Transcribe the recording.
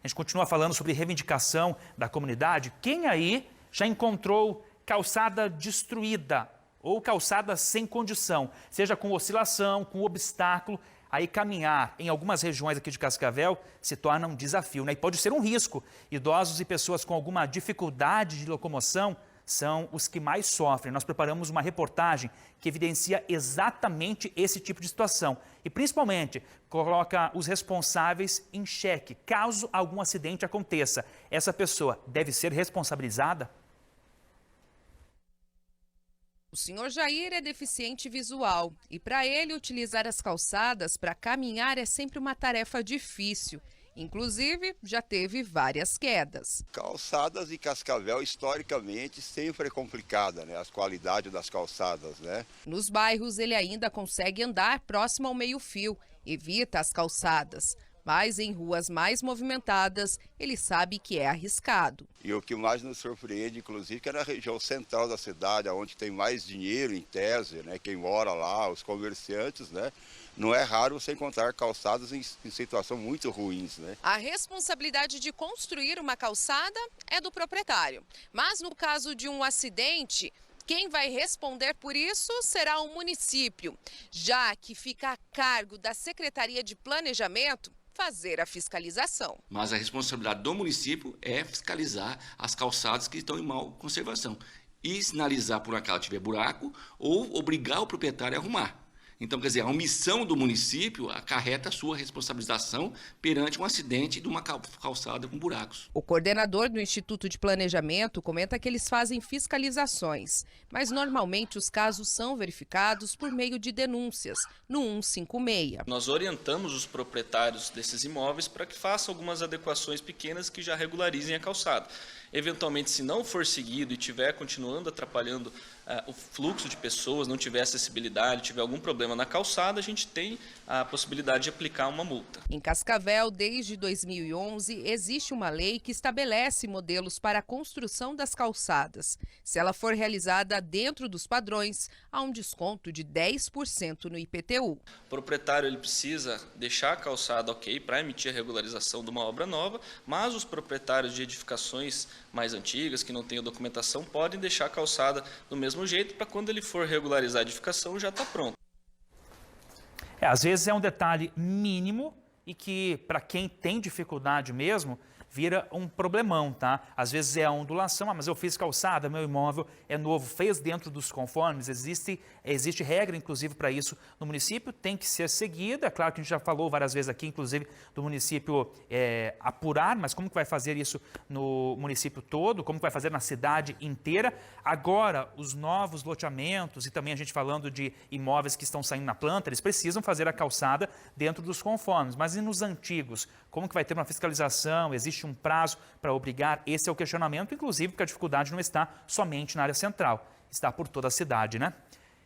A gente continua falando sobre reivindicação da comunidade. Quem aí já encontrou calçada destruída ou calçada sem condição, seja com oscilação, com obstáculo? Aí caminhar em algumas regiões aqui de Cascavel se torna um desafio, né? E pode ser um risco. Idosos e pessoas com alguma dificuldade de locomoção são os que mais sofrem. Nós preparamos uma reportagem que evidencia exatamente esse tipo de situação e, principalmente, coloca os responsáveis em xeque. Caso algum acidente aconteça, essa pessoa deve ser responsabilizada? O senhor Jair é deficiente visual e para ele utilizar as calçadas para caminhar é sempre uma tarefa difícil. Inclusive, já teve várias quedas. Calçadas de Cascavel, historicamente, sempre é complicada, né? As qualidades das calçadas, né? Nos bairros, ele ainda consegue andar próximo ao meio-fio, evita as calçadas. Mas em ruas mais movimentadas, ele sabe que é arriscado. E o que mais nos surpreende, inclusive, que é na região central da cidade, onde tem mais dinheiro, em tese, né? Quem mora lá, os comerciantes, né? Não é raro você encontrar calçadas em situação muito ruins, né? A responsabilidade de construir uma calçada é do proprietário. Mas no caso de um acidente, quem vai responder por isso será o município, já que fica a cargo da Secretaria de Planejamento fazer a fiscalização. Mas a responsabilidade do município é fiscalizar as calçadas que estão em mal conservação e sinalizar por acaso tiver buraco ou obrigar o proprietário a arrumar. Então, quer dizer, a omissão do município acarreta a sua responsabilização perante um acidente de uma calçada com buracos. O coordenador do Instituto de Planejamento comenta que eles fazem fiscalizações, mas normalmente os casos são verificados por meio de denúncias no 156. Nós orientamos os proprietários desses imóveis para que façam algumas adequações pequenas que já regularizem a calçada. Eventualmente, se não for seguido e estiver continuando atrapalhando o fluxo de pessoas, não tiver acessibilidade, tiver algum problema na calçada, a gente tem a possibilidade de aplicar uma multa. Em Cascavel, desde 2011, existe uma lei que estabelece modelos para a construção das calçadas. Se ela for realizada dentro dos padrões, há um desconto de 10% no IPTU. O proprietário ele precisa deixar a calçada ok para emitir a regularização de uma obra nova, mas os proprietários de edificações mais antigas, que não têm a documentação, podem deixar a calçada do mesmo jeito para quando ele for regularizar a edificação já está pronto. Às vezes é um detalhe mínimo e que, para quem tem dificuldade mesmo, vira um problemão, tá? Às vezes é a ondulação, mas eu fiz calçada, meu imóvel é novo, fez dentro dos conformes, existe regra, inclusive, para isso no município, tem que ser seguida. É claro que a gente já falou várias vezes aqui, inclusive, do município apurar, mas como que vai fazer isso no município todo? Como que vai fazer na cidade inteira? Agora, os novos loteamentos e também a gente falando de imóveis que estão saindo na planta, eles precisam fazer a calçada dentro dos conformes, mas e nos antigos? Como que vai ter uma fiscalização? Existe um prazo para obrigar? Esse é o questionamento, inclusive porque a dificuldade não está somente na área central, está por toda a cidade, né?